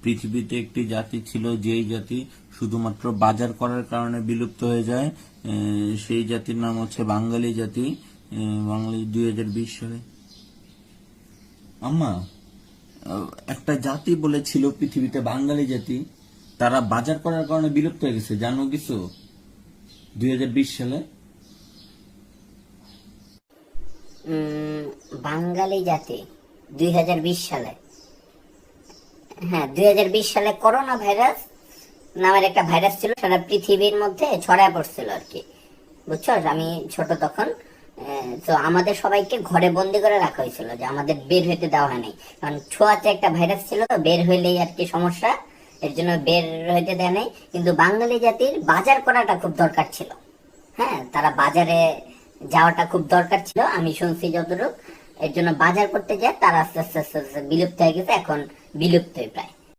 পৃথিবীতে একটি জাতি ছিল যেই জাতি শুধুমাত্র বাজার করার কারণে বিলুপ্ত হয়ে যায়, সেই জাতির নাম হচ্ছে বাঙালি জাতি। বাঙালি 2020 সালে আম্মা একটা জাতি বলেছিল পৃথিবীতে বাঙালি জাতি, তারা বাজার করার কারণে বিলুপ্ত হয়ে গেছে, জানো কিছু? 2020 সালে। বাঙালি জাতি 2020 সালে, হ্যাঁ 2020 সালে করোনা ভাইরাস নামের একটা ভাইরাস ছিল, সারা পৃথিবীর মধ্যে ছড়ায় পড়ছিল আর কি, বুঝছো? আমি ছোট তখন, তো আমাদের সবাইকে ঘরে বন্দি করে রাখা হয়েছিল, যে আমাদের বের হইতে দেওয়া হয়নি, কারণ ছোঁয়াচে একটা ভাইরাস ছিল, তো বের হইলেই আর কি সমস্যা, এর জন্য বের হইতে দেয় নাই। কিন্তু বাঙালি জাতির বাজার করাটা খুব দরকার ছিল, হ্যাঁ তারা বাজারে যাওয়াটা খুব দরকার ছিল, আমি শুনছি যতটুকু, এর জন্য বাজার করতে যায় তারা আস্তে আস্তে আস্তে বিলুপ্ত হয়ে গেছে, এখন বিলুপ্তই প্রায়।